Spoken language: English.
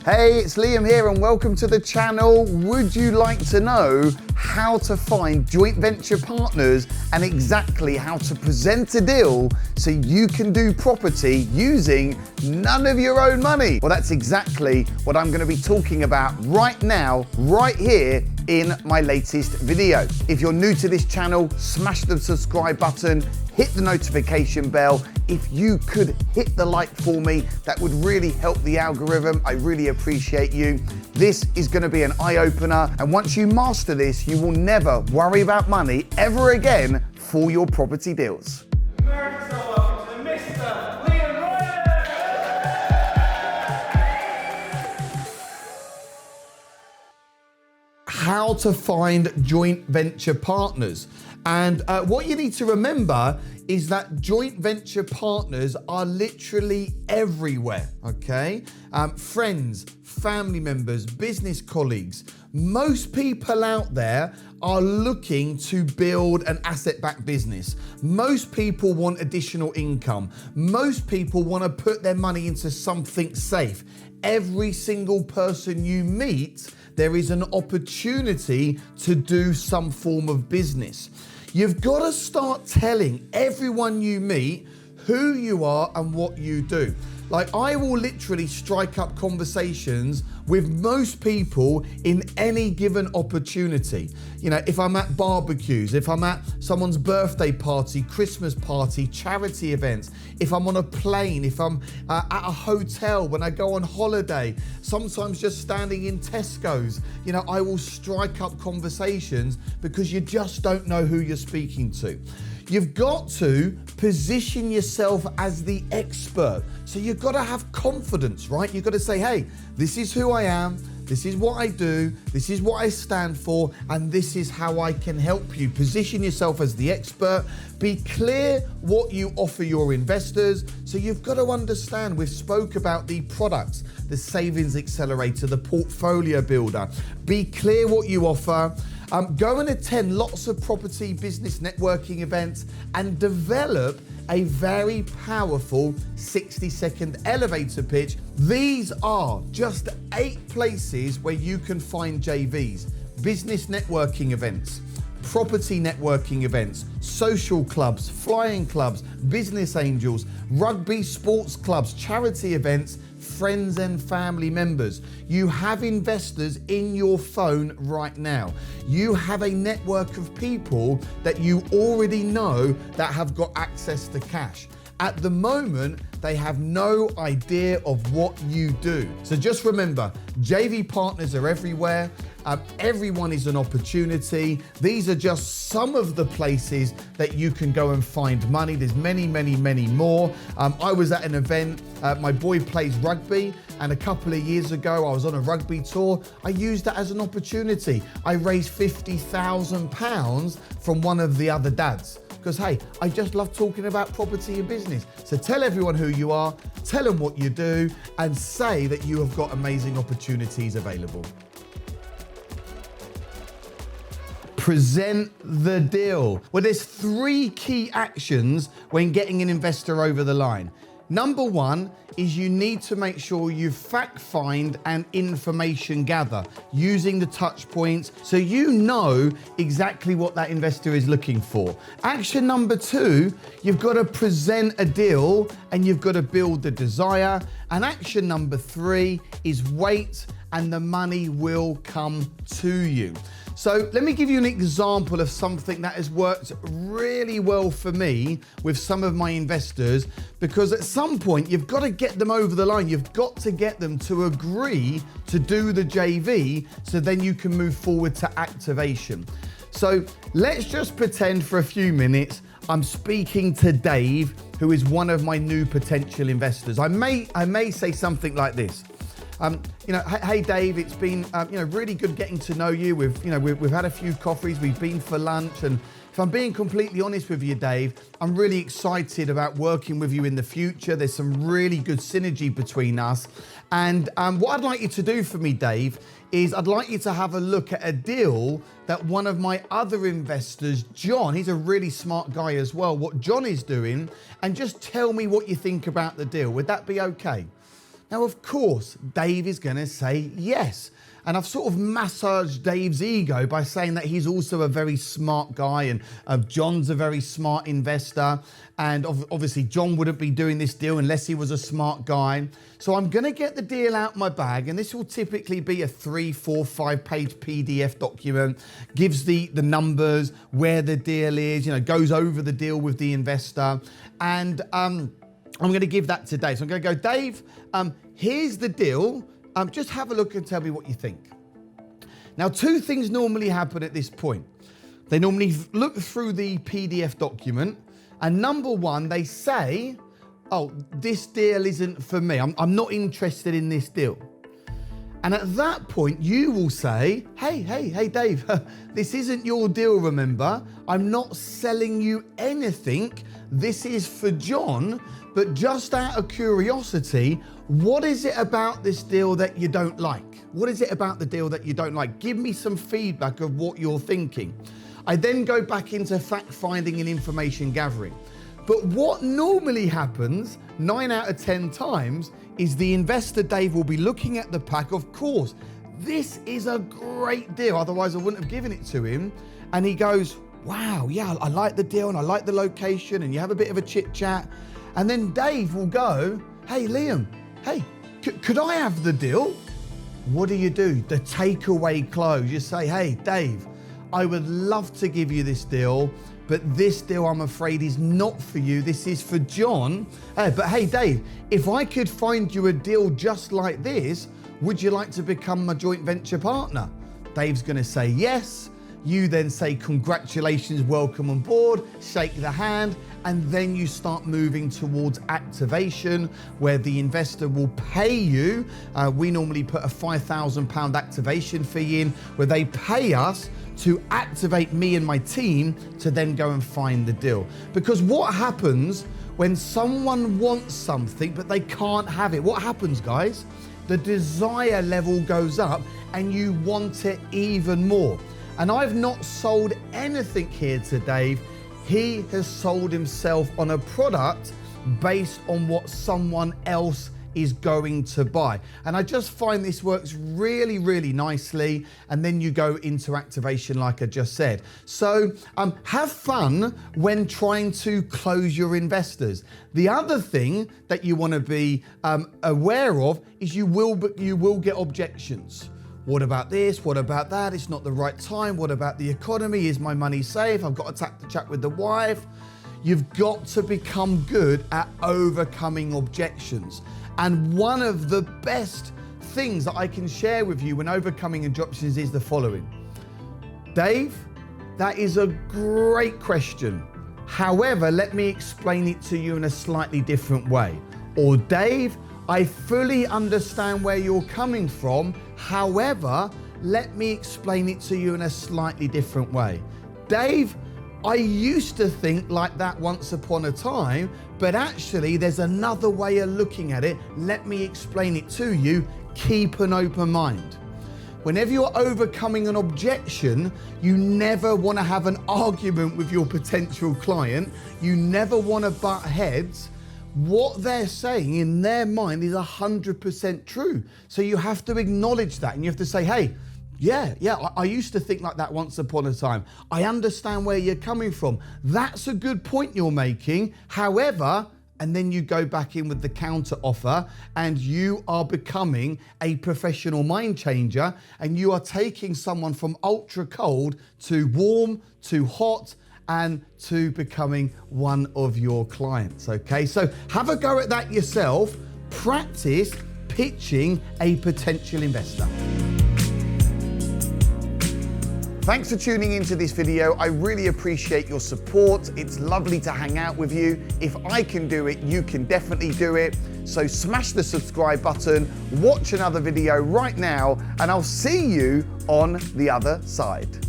Hey, it's Liam here and welcome to the channel. Would you like to know how to find joint venture partners and exactly how to present a deal so you can do property using none of your own money? Well, that's exactly what I'm going to be talking about right now, right here in my latest video. If you're new to this channel, smash the subscribe button, hit the notification bell. If you could hit the like for me, that would really help the algorithm. I really appreciate you. This is going to be an eye-opener, and once you master this, you will never worry about money ever again for your property deals. Welcome to Mr. Liam Ryan! How to find joint venture partners. And what you need to remember is that joint venture partners are literally everywhere, okay? Friends, family members, business colleagues. Most people out there are looking to build an asset-backed business. Most people want additional income. Most people want to put their money into something safe. Every single person you meet, there is an opportunity to do some form of business. You've got to start telling everyone you meet who you are and what you do. Like, I will literally strike up conversations with most people in any given opportunity. You know, if I'm at barbecues, if I'm at someone's birthday party, Christmas party, charity events, if I'm on a plane, if I'm at a hotel, when I go on holiday, sometimes just standing in Tesco's, you know, I will strike up conversations because you just don't know who you're speaking to. You've got to position yourself as the expert. So you've got to have confidence, right? You've got to say, hey, this is who I am. This is what I do. This is what I stand for. And this is how I can help you. Position yourself as the expert. Be clear what you offer your investors. So you've got to understand, we've spoke about the products, the savings accelerator, the portfolio builder. Be clear what you offer. Go and attend lots of property business networking events and develop a very powerful 60-second elevator pitch. These are just 8 places where you can find JVs, business networking events, property networking events, social clubs, flying clubs, business angels, rugby sports clubs, charity events, friends and family members. You have investors in your phone right now. You have a network of people that you already know that have got access to cash. At the moment, they have no idea of what you do. So just remember, JV partners are everywhere. Everyone is an opportunity. These are just some of the places that you can go and find money. There's many, many, many more. I was at an event. My boy plays rugby, and a couple of years ago, I was on a rugby tour. I used that as an opportunity. I raised £50,000 from one of the other dads. Because, hey, I just love talking about property and business. So tell everyone who you are, tell them what you do, and say that you have got amazing opportunities available. Present the deal. Well, there's 3 key actions when getting an investor over the line. Number 1 is you need to make sure you fact find and information gather using the touch points so you know exactly what that investor is looking for. Action number 2, you've got to present a deal and you've got to build the desire. And action number 3 is wait and the money will come to you. So let me give you an example of something that has worked really well for me with some of my investors, because at some point you've got to get them over the line. You've got to get them to agree to do the JV so then you can move forward to activation. So let's just pretend for a few minutes I'm speaking to Dave, who is one of my new potential investors. I may say something like this. Hey Dave, it's been really good getting to know you. We've had a few coffees, we've been for lunch, and if I'm being completely honest with you, Dave, I'm really excited about working with you in the future. There's some really good synergy between us. And what I'd like you to do for me, Dave, is I'd like you to have a look at a deal that one of my other investors, John, he's a really smart guy as well, what John is doing, and just tell me what you think about the deal. Would that be okay? Now, of course, Dave is going to say yes. And I've sort of massaged Dave's ego by saying that he's also a very smart guy and John's a very smart investor. And obviously John wouldn't be doing this deal unless he was a smart guy. So I'm going to get the deal out my bag, and this will typically be a 3, 4, 5-page PDF document, gives the numbers, where the deal is, goes over the deal with the investor. And I'm going to give that to Dave. So I'm going to go, Dave, here's the deal. Just have a look and tell me what you think. Now, 2 things normally happen at this point. They normally look through the PDF document, and number 1, they say, oh, this deal isn't for me. I'm not interested in this deal. And at that point, you will say, hey, Dave, this isn't your deal, remember? I'm not selling you anything. This is for John, but just out of curiosity, what is it about this deal that you don't like? What is it about the deal that you don't like? Give me some feedback of what you're thinking. I then go back into fact finding and information gathering. But what normally happens 9 out of 10 times is the investor, Dave, will be looking at the pack. Of course, this is a great deal. Otherwise, I wouldn't have given it to him. And he goes, wow, yeah, I like the deal and I like the location, and you have a bit of a chit chat. And then Dave will go, hey, Liam, hey, could I have the deal? What do? The takeaway close. You say, hey, Dave, I would love to give you this deal, but this deal, I'm afraid, is not for you. This is for John. But hey, Dave, if I could find you a deal just like this, would you like to become my joint venture partner? Dave's going to say yes. You then say, congratulations, welcome on board, shake the hand, and then you start moving towards activation, where the investor will pay you. We normally put a £5,000 activation fee in, where they pay us to activate me and my team to then go and find the deal. Because what happens when someone wants something but they can't have it? What happens, guys? The desire level goes up and you want it even more. And I've not sold anything here to Dave. He has sold himself on a product based on what someone else is going to buy. And I just find this works really, really nicely. And then you go into activation, like I just said. So have fun when trying to close your investors. The other thing that you want to be aware of is you will get objections. What about this? What about that? It's not the right time. What about the economy? Is my money safe? I've got to chat with the wife. You've got to become good at overcoming objections. And one of the best things that I can share with you when overcoming objections is the following. Dave, that is a great question. However, let me explain it to you in a slightly different way. Or Dave, I fully understand where you're coming from. However, let me explain it to you in a slightly different way. Dave, I used to think like that once upon a time, but actually there's another way of looking at it. Let me explain it to you. Keep an open mind. Whenever you're overcoming an objection, you never want to have an argument with your potential client. You never want to butt heads. What they're saying in their mind is 100% true. So you have to acknowledge that, and you have to say, hey, yeah, I used to think like that once upon a time. I understand where you're coming from. That's a good point you're making. However, and then you go back in with the counter offer, and you are becoming a professional mind changer, and you are taking someone from ultra cold to warm to hot and to becoming one of your clients, okay? So have a go at that yourself. Practice pitching a potential investor. Thanks for tuning into this video. I really appreciate your support. It's lovely to hang out with you. If I can do it, you can definitely do it. So smash the subscribe button, watch another video right now, and I'll see you on the other side.